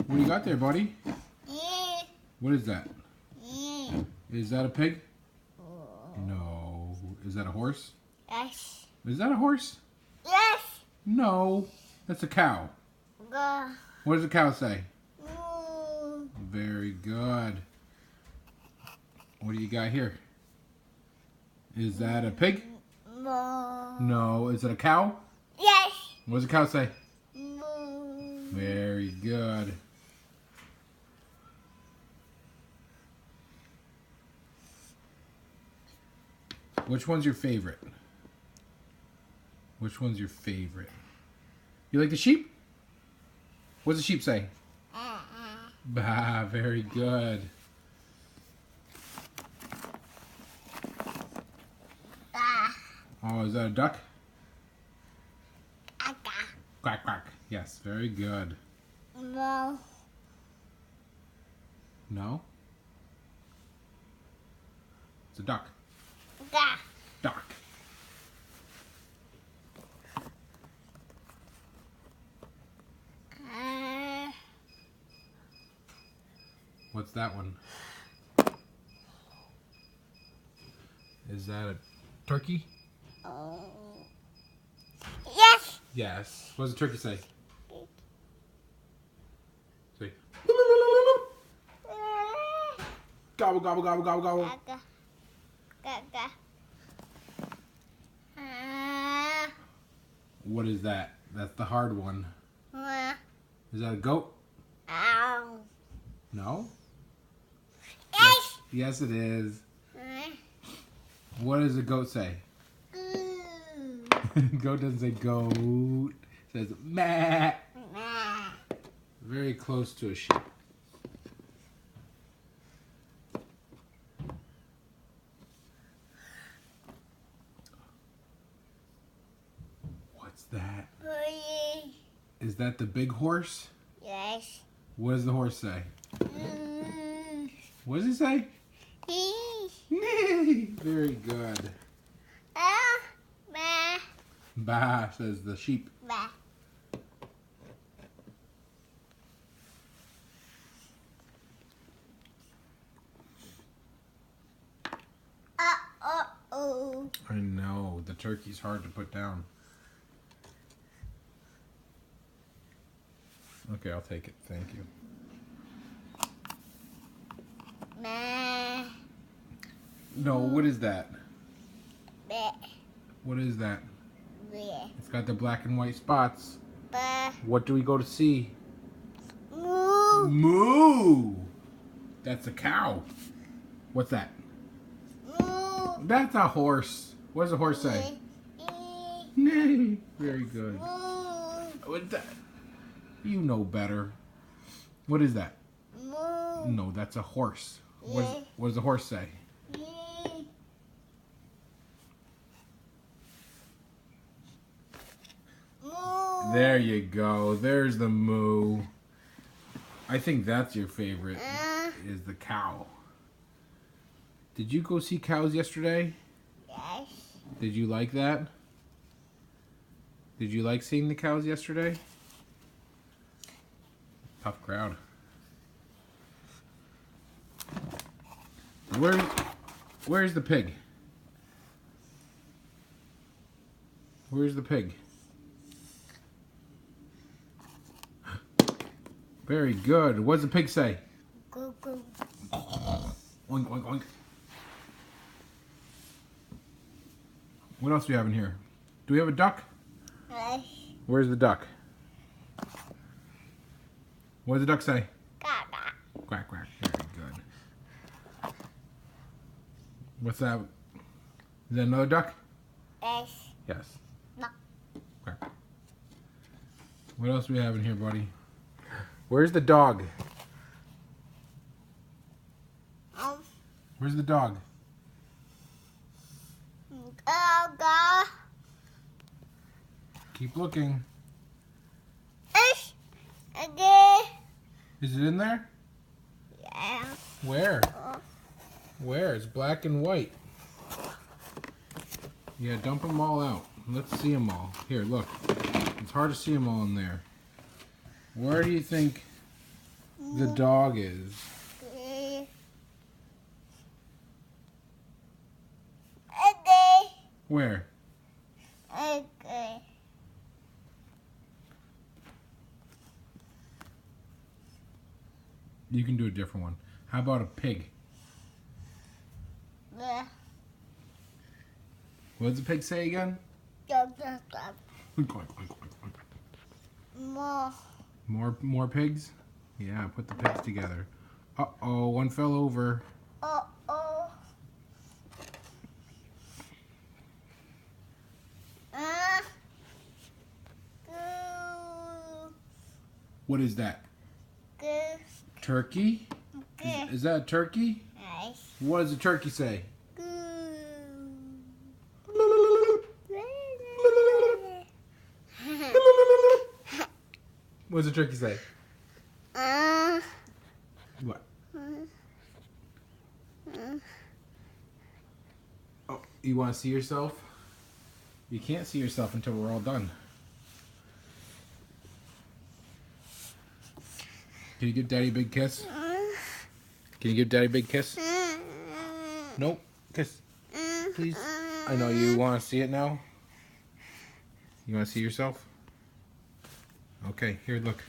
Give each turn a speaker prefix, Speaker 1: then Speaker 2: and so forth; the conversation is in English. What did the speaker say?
Speaker 1: What do you got there, buddy?
Speaker 2: Yeah.
Speaker 1: What is that?
Speaker 2: Yeah.
Speaker 1: Is that a pig? No. Is that a horse?
Speaker 2: Yes.
Speaker 1: Is that a horse?
Speaker 2: Yes.
Speaker 1: No. That's a cow.
Speaker 2: Go.
Speaker 1: What does the cow say?
Speaker 2: Moo.
Speaker 1: Very good. What do you got here? Is that a pig?
Speaker 2: Moo.
Speaker 1: No. Is it a cow?
Speaker 2: Yes.
Speaker 1: What does the cow say?
Speaker 2: Moo.
Speaker 1: Very good. Which one's your favorite? Which one's your favorite? You like the sheep? What does the sheep say? Bah, very good.
Speaker 2: Ah.
Speaker 1: Oh, is that a duck?
Speaker 2: Aka.
Speaker 1: Quack, quack. Yes, very good.
Speaker 2: Moo.
Speaker 1: No? It's a duck.
Speaker 2: Ga.
Speaker 1: Duck. What's that one? Is that a turkey?
Speaker 2: Yes.
Speaker 1: Yes. What does the turkey say? Say. Gobble, gobble, gobble, gobble, gobble.
Speaker 2: Aka. Ga.
Speaker 1: What is that? That's the hard one. Is that a goat?
Speaker 2: Ow.
Speaker 1: No?
Speaker 2: Yes.
Speaker 1: Yes, it is. What does a goat say? Goat doesn't say goat. It says meh. Very close to a sheep. What's that? Is that the big horse?
Speaker 2: Yes.
Speaker 1: What does the horse say? What does he say? Neigh. Very good. Bah, says the sheep.
Speaker 2: Oh.
Speaker 1: I know, the turkey's hard to put down. Okay, I'll take it. Thank you. No, what is that? What is that? It's got the black and white spots. What do we go to see?
Speaker 2: Moo.
Speaker 1: Moo! That's a cow. What's that?
Speaker 2: Moo.
Speaker 1: That's a horse. What does a horse say? Neigh. Very good. What's that? You know better. What is that?
Speaker 2: Moo.
Speaker 1: No, that's a horse. What does the horse say? There you go. There's the moo. I think that's your favorite, is the cow. Did you go see cows yesterday?
Speaker 2: Yes.
Speaker 1: Did you like that? Did you like seeing the cows yesterday? Tough crowd. Where's the pig? Where's the pig? Very good. What does the pig say?
Speaker 2: Go.
Speaker 1: Oink, oink, oink. What else do we have in here? Do we have a duck?
Speaker 2: Yes.
Speaker 1: Where's the duck? What does the duck say?
Speaker 2: Gaga.
Speaker 1: Quack, quack. Very good. What's that? Is that another duck?
Speaker 2: Yes.
Speaker 1: Yes.
Speaker 2: No.
Speaker 1: Quack. What else do we have in here, buddy? Where's the dog? Where's the dog?
Speaker 2: Gaga.
Speaker 1: Keep looking.
Speaker 2: Yes. Again.
Speaker 1: Is it in there?
Speaker 2: Yeah.
Speaker 1: Where? Where? It's black and white. Yeah, dump them all out. Let's see them all. Here, look. It's hard to see them all in there. Where do you think The dog is. Where? You can do a different one. How about a pig? What does the pig say again? More pigs? Yeah, put the pigs together. Uh-oh, one fell over.
Speaker 2: Uh-oh.
Speaker 1: What is that? Turkey? Is that a turkey?
Speaker 2: Nice.
Speaker 1: What does a turkey say? What does a turkey say? What? Oh, you want to see yourself? You can't see yourself until we're all done. Can you give Daddy a big kiss? Can you give Daddy a big kiss? Nope. Kiss. Please. I know you want to see it now. You want to see yourself? Okay, here, look.